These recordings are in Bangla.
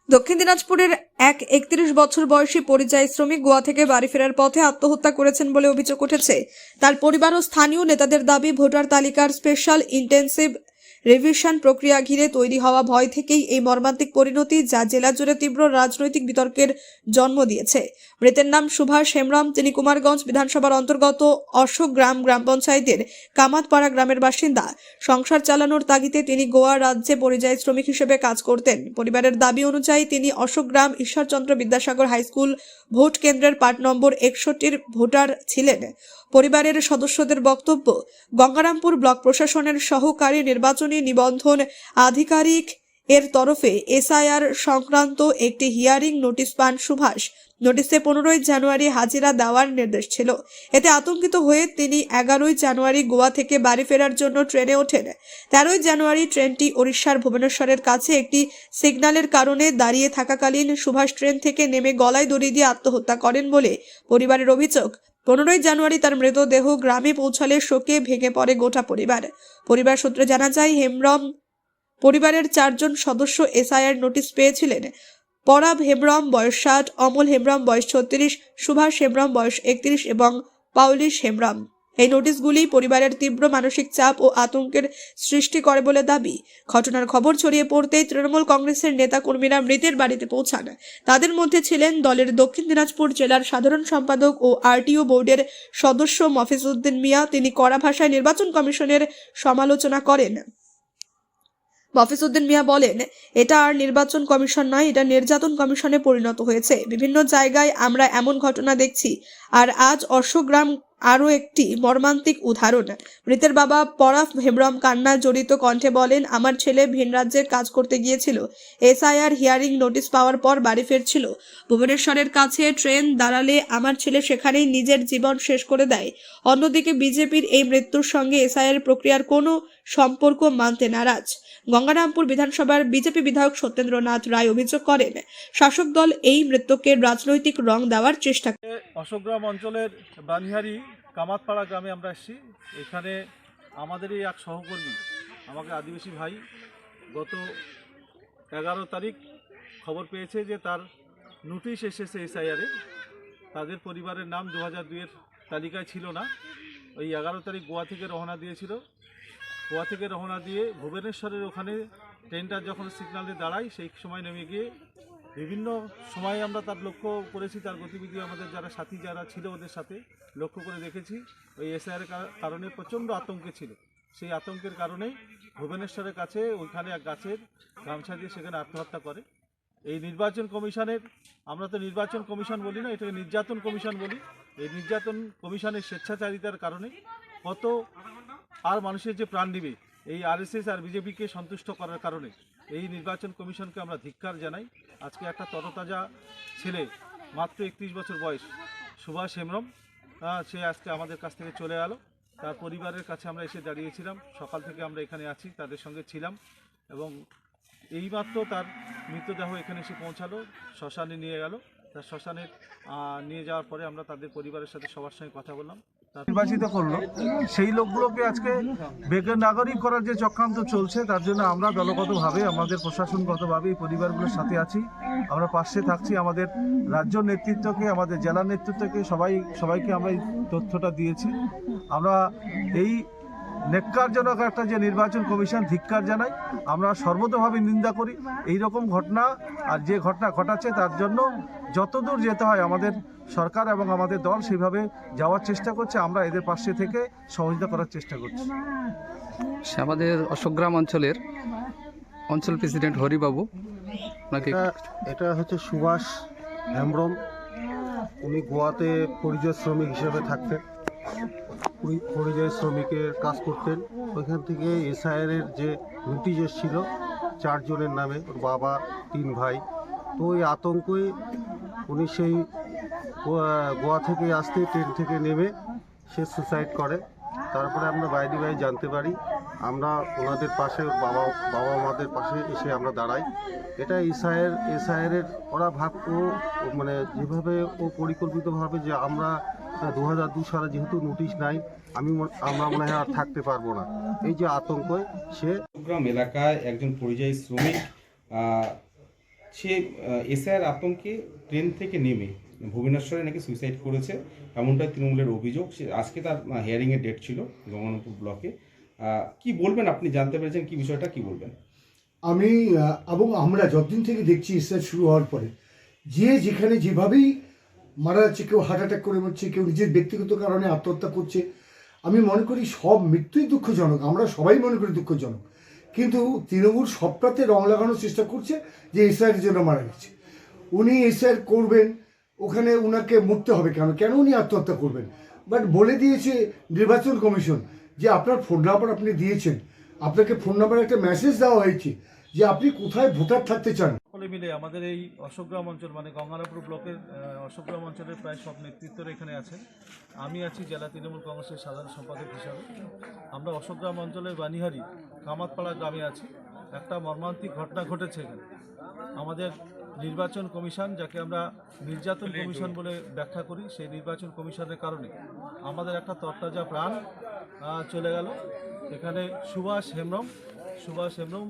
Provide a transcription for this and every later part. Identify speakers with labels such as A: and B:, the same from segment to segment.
A: দক্ষিণ দিনাজপুরের এক 31 বছর বয়সী পরিযায়ী শ্রমিক গোয়া থেকে বাড়ি ফেরার পথে আত্মহত্যা করেছেন বলে অভিযোগ উঠেছে। তার পরিবার ও স্থানীয় নেতাদের দাবি, ভোটার তালিকার স্পেশাল ইন্টেন্সিভ রিভিশন প্রক্রিয়া ঘিরে তৈরি হওয়া ভয় থেকেই এই মর্মান্তিক পরিণতি, যা জেলা জুড়ে তীব্র রাজনৈতিক বিতর্কের জন্ম দিয়েছে। মৃতের নাম সুভাষ হেমব্রম। তিনি কুমারগঞ্জ বিধানসভার অন্তর্গত অশোক গ্রাম পঞ্চায়েতের কামাতপাড়া গ্রামের বাসিন্দা। সংসার চালানোর তাগিদে তিনি গোয়া রাজ্যে পরিযায়ী শ্রমিক হিসেবে কাজ করতেন। পরিবারের দাবি অনুযায়ী তিনি অশোক গ্রাম Ishwarchandra Vidyasagar high school vote কেন্দ্রের পার্ট নম্বর 61-র ভোটার ছিলেন। পরিবারের সদস্যদের বক্তব্য, গঙ্গারামপুর ব্লক প্রশাসনের সহকারী নির্বাচনী নিবন্ধন আধিকারিক এর তরফে এসআইআর সংক্রান্ত একটি হিয়ারিং নোটিশ পান সুভাষ। নোটিশে 15ই জানুয়ারি হাজিরা দেওয়ার নির্দেশ ছিল। এতে আতঙ্কিত হয়ে তিনি 11ই জানুয়ারি গোয়া থেকে বাড়ি ফেরার জন্য ট্রেনে ওঠেন। 13ই জানুয়ারি ট্রেনটি ওড়িশার ভুবনেশ্বরের কাছে একটি সিগন্যালের কারণে দাঁড়িয়ে থাকাকালীন সুভাষ ট্রেন থেকে নেমে গলায় দড়ি দিয়ে আত্মহত্যা করেন বলে পরিবারের অভিযোগ। 15ই জানুয়ারি তার মৃতদেহ গ্রামে পৌঁছালে শোকে ভেঙে পড়ে গোটা পরিবার। পরিবার সূত্রে জানা যায়, হেমব্রম পরিবারের 4 জন সদস্য এসআইআর নোটিশ পেয়েছিলেন। পরাব হেমব্রম বয়স 60, অমল হেমব্রম বয়স 36, সুভাষ হেমব্রম বয়স 31 এবং পাউলিশ হেমব্রম। এই নোটিশগুলি পরিবারের তীব্র মানসিক চাপ ও আতঙ্কের সৃষ্টি করে বলে দাবি। ঘটনার খবর ছড়িয়ে পড়তেই তৃণমূল কংগ্রেসের নেতা কর্মীরা মৃতের বাড়িতে পৌঁছান। তাদের মধ্যে ছিলেন দলের দক্ষিণ দিনাজপুর জেলার সাধারণ সম্পাদক ও আরটিও বোর্ডের সদস্য মফিজউদ্দিন মিয়া। তিনি কড়া ভাষায় নির্বাচন কমিশনের সমালোচনা করেন। মফিজউদ্দিন মিয়া বলেন, এটা আর নির্বাচন কমিশন নয়, এটা নির্যাতন কমিশনে পরিণত হয়েছে। বিভিন্ন জায়গায় আমরা এমন ঘটনা দেখছি, আর আজ অশ্বগ্রাম আরও একটি মর্মান্তিক উদাহরণ। মৃতের বাবা পরাফ হেমব্রম কান্না জড়িত কণ্ঠে বলেন, আমার ছেলে ভিন রাজ্যে কাজ করতে গিয়েছিল। এসআইআর হিয়ারিং নোটিশ পাওয়ার পর বাড়ি ফিরছিল। ভুবনেশ্বরের কাছে ট্রেন দাঁড়ালে আমার ছেলে সেখানেই নিজের জীবন শেষ করে দেয়। অন্যদিকে বিজেপির এই মৃত্যুর সঙ্গে এসআইআর প্রক্রিয়ার কোনো সম্পর্ক মানতে নারাজ। গঙ্গারামপুর বিধানসভার বিজেপি বিধায়ক সত্যেন্দ্রনাথ রায় অভিযোগ করেন, শাসক দল এই মৃত্যুকে রাজনৈতিক রং দেওয়ার চেষ্টা করে।
B: অশোকগ্রাম অঞ্চলের বানিহারি কামাতপাড়া গ্রামে আমরা এসেছি। এখানে আমাদেরই এক সহকর্মী, আমাকে আদিবাসী ভাই, গত 11 তারিখ খবর পেয়েছে যে তার নোটিশ এসেছে এসআইআরে। তাদের পরিবারের নাম 2002-এর তালিকায় ছিল না। ওই 11 তারিখ গোয়া থেকে রওনা দিয়েছিল। গোয়া থেকে রওনা দিয়ে ভুবনেশ্বরের ওখানে ট্রেনটা যখন সিগন্যালে দাঁড়ায়, সেই সময় নেমে গিয়ে বিভিন্ন সময় আমরা তার লক্ষ্য করেছি, তার গতিবিধি আমাদের যারা সাথী যারা ছিল ওদের সাথে লক্ষ্য করে দেখেছি। ওই এসআইআরের কারণে প্রচণ্ড আতঙ্কে ছিল। সেই আতঙ্কের কারণেই ভুবনেশ্বরের কাছে ওইখানে এক গাছের গামছা দিয়ে সেখানে আত্মহত্যা করে। এই নির্বাচন কমিশনের, আমরা তো নির্বাচন কমিশন বলি না, এটাকে নির্যাতন কমিশন বলি। এই নির্যাতন কমিশনের স্বেচ্ছাচারিতার কারণে কত আর মানুষের যে প্রাণ দিবে, এই আরএসএস আর বিজেপিকে সন্তুষ্ট করার কারণে এই নির্বাচন কমিশনকে আমরা ধিক্কার জানাই। আজকে একটা তরতাজা ছেলে, মাত্র 31 বছর বয়স, সুভাষ হেমব্রম, সে আজকে আমাদের কাছ থেকে চলে গেল। তার পরিবারের কাছে আমরা এসে দাঁড়িয়েছিলাম। সকাল থেকে আমরা এখানে আছি, তাদের সঙ্গে ছিলাম, এবং এইমাত্র তার মৃতদেহ এখানে এসে পৌঁছালো, শ্মশানে নিয়ে গেল। তার শ্মশানে নিয়ে যাওয়ার পরে আমরা তাদের পরিবারের সাথে সবার সঙ্গে কথা বললাম।
C: নির্বাচিত করলো, সেই লোকগুলোকে আজকে বেকার নাগরিক করার যে চক্রান্ত চলছে, তার জন্য আমরা দলগতভাবে, আমাদের প্রশাসনগতভাবে এই পরিবারগুলোর সাথে আছি। আমরা পাশে থাকছি। আমাদের রাজ্য নেতৃত্বকে, আমাদের জেলা নেতৃত্বকে, সবাইকে আমরা এই তথ্যটা দিয়েছি। আমরা এই নেক্কারজনক একটা যে নির্বাচন কমিশন, ধিক্কার জানাই। আমরা সর্বতভাবে নিন্দা করি এই রকম ঘটনা। আর যে ঘটনা ঘটাচ্ছে তার জন্য যতদূর যেতে হয় আমাদের সরকার এবং আমাদের দল সেইভাবে যাওয়ার চেষ্টা করছে। আমরা এদের পাশে থেকে সহযোগিতা করার চেষ্টা করছি।
D: আমাদের অশোকগ্রাম অঞ্চলের অঞ্চল প্রেসিডেন্ট হরিবাবু,
E: এটা হচ্ছে সুভাষ হেমব্রম। উনি গোয়াতে পরিযায়ী শ্রমিক হিসেবে থাকতেন, পরিযায়ী শ্রমিকের কাজ করতেন। ওইখান থেকে এসআইআরের যে নোটিশ এসেছিল 4 জনের নামে, ওর বাবা 3 ভাই, তো ওই আতঙ্কে উনি সেই গোয়া থেকে আসতে ট্রেন থেকে নেমে সে সুসাইড করে। তারপরে আমরা বাইরে জানতে পারি, আমরা ওনাদের পাশে, ওর বাবা মাদের পাশে এসে আমরা দাঁড়াই। এটা এসআইআরের ওরা মানে যেভাবে ও পরিকল্পিতভাবে, যে আমরা 2002 সালে যেহেতু নোটিশ নাই, আমরা মনে হয় আর থাকতে পারবো না, এই যে আতঙ্ক। সে
F: গ্রাম এলাকায় একজন পরিযায়ী শ্রমিক সে এসআইয়ের আতঙ্কে ট্রেন থেকে নেমে ভুবনেশ্বরে নাকি সুইসাইড করেছে, এমনটাই তৃণমূলের অভিযোগ। সে আজকে তার হিয়ারিংয়ের ডেট ছিল গঙ্গারামপুর ব্লকে। কি বলবেন, আপনি জানতে পেরেছেন কি বিষয়টা, কি বলবেন?
G: আমি এবং আমরা যতদিন থেকে দেখছি এসআর শুরু হওয়ার পরে যে যেখানে যেভাবেই মারা যাচ্ছে, কেউ হার্ট অ্যাটাক করে মরছে, কেউ নিজের ব্যক্তিগত কারণে আত্মহত্যা করছে, আমি মনে করি সব মৃত্যুই দুঃখজনক, আমরা সবাই মনে করি দুঃখজনক। কিন্তু তৃণমূল সবটাতে রং লাগানোর চেষ্টা করছে যে এসআইয়ের জন্য মারা গেছে, উনি এসআইয়ের করবেন, ওখানে উনাকে মরতে হবে কেন, কেন উনি আত্মহত্যা করবেন? বাট বলে দিয়েছে নির্বাচন কমিশন যে আপনার ফোন নাম্বার আপনি দিয়েছেন, আপনাকে ফোন নাম্বারে একটা মেসেজ দেওয়া হয়েছে যে আপনি কোথায় ভোটার থাকতে চান।
B: সকলে মিলে আমাদের এই অশোকগ্রাম অঞ্চল মানে গঙ্গারামপুর ব্লকের অশোকগ্রাম অঞ্চলের প্রায় সব নেতৃত্বরা এখানে আছেন। আমি আছি জেলা তৃণমূল কংগ্রেসের সাধারণ সম্পাদক হিসাবে। আমরা অশোকগ্রাম অঞ্চলের বানিহারি কামাতপাড়া গ্রামে আছি। একটা মর্মান্তিক ঘটনা ঘটেছে এখানে। আমাদের নির্বাচন কমিশন, যাকে আমরা নির্যাতন কমিশন বলে ব্যাখ্যা করি, সেই নির্বাচন কমিশনের কারণে আমাদের একটা তরতাজা প্রাণ চলে গেল। এখানে সুভাষ হেমব্রম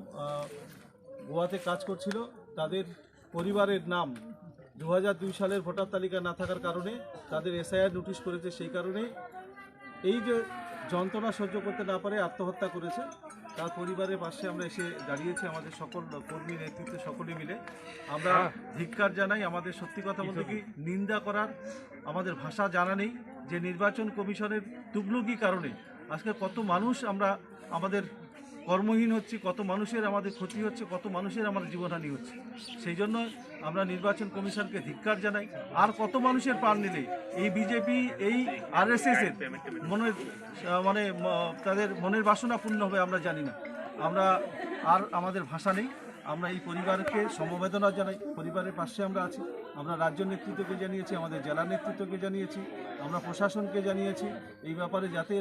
B: গোয়াতে কাজ করছিল। তাদের পরিবারের নাম 2002 সালের ভোটার তালিকা না থাকার কারণে তাদের এসআইআর নোটিশ করেছে। সেই কারণে এই যে যন্ত্রণা সহ্য করতে না পারে আত্মহত্যা করেছে। তার পরিবারের পাশে আমরা এসে দাঁড়িয়েছি, আমাদের সকল কর্মী নেতৃত্ব সকলে মিলে আমরা ধিক্কার জানাই। আমাদের সত্যি কথা বলতে কি নিন্দা করার আমাদের ভাষা জানা নেই যে নির্বাচন কমিশনের তুগলকি কারণে আজকে কত মানুষ আমরা আমাদের কর্মহীন হচ্ছি, কত মানুষের আমাদের ক্ষতি হচ্ছে, কত মানুষের আমাদের জীবনহানি হচ্ছে। সেই জন্য আমরা নির্বাচন কমিশনকে ধিক্কার জানাই। আর কত মানুষের প্রাণ নিলে এই বিজেপি, এই আরএসএস এর মনের তাদের মনের বাসনা পূর্ণ হবে আমরা জানি না। আমরা আর আমাদের ভাষা নেই। আমরা এই পরিবারকে সমবেদনা জানাই, পরিবারের পাশে আমরা আছি। আমরা রাজ্য নেতৃত্বকে জানিয়েছি, আমাদের জেলা নেতৃত্বকে জানিয়েছি, আমরা প্রশাসনকে জানিয়েছি এই ব্যাপারে, যাতে